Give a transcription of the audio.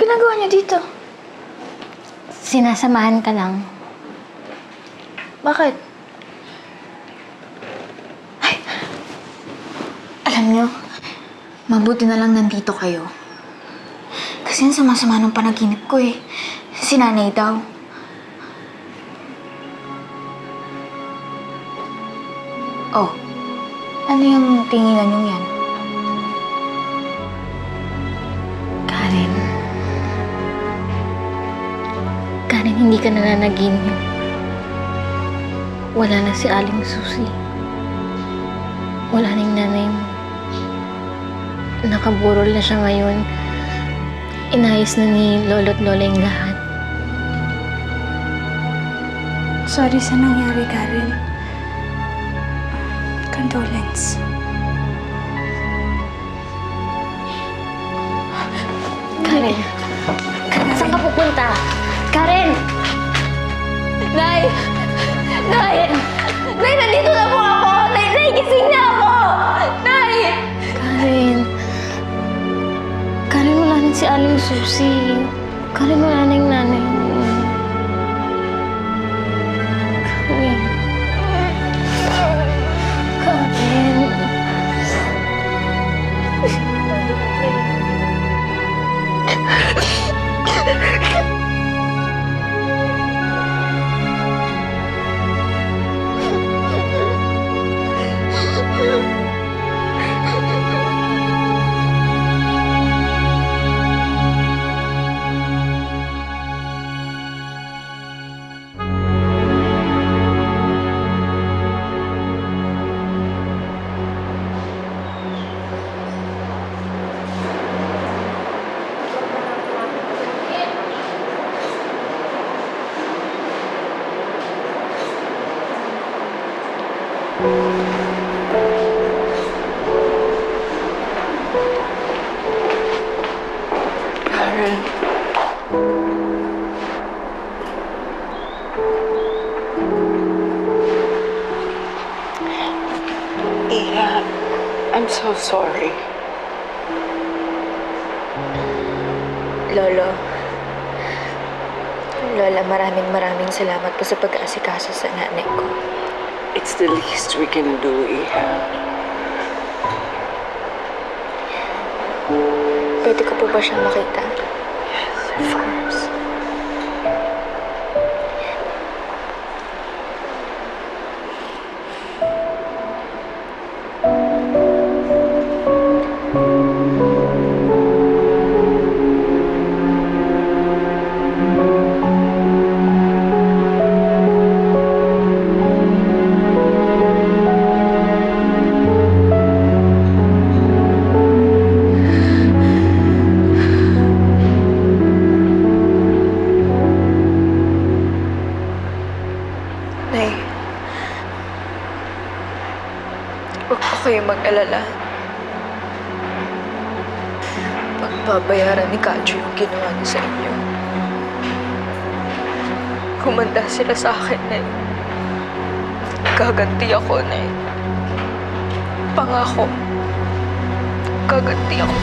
ginagawa niyo dito? Sinasamahan ka lang. Bakit? Alam niyo, mabuti na lang nandito kayo. Kasi ang sama-sama ng panaginip ko eh. Si nanay daw. Oh, ano yung tinginan niyo yan? Karen. Karen, hindi ka nananaginip. Wala na si Aling Susi. Wala na yung nanay mo. Nakaburol na siya ngayon. Inayos na ni lolo't lola yung lahat. Sorry sa nangyari, Karen. Condolence. Karen! Saan ka pupunta? Karen! Nay! Nay! Nay, nandito na po ako! Nay, gising na ako! Nay! Karen! Karen, wala na si Aling Susi. Karen, wala na yung nanay mo. Karen. Karen. Karen. Iha, I'm so sorry. Lolo. Lola, maraming salamat po sa pag-aasikaso sa nanay ko. It's the least we can do, Iha. Pwede ko po ba siyang makita? Yes, of course. Nay, huwag po kayo mag-alala. Pagbabayaran ni Kadyo yung ginawa niya sa inyo. Kumanda sila sa akin, Nay. Gaganti ako, Nay. Pangako. Gaganti ako.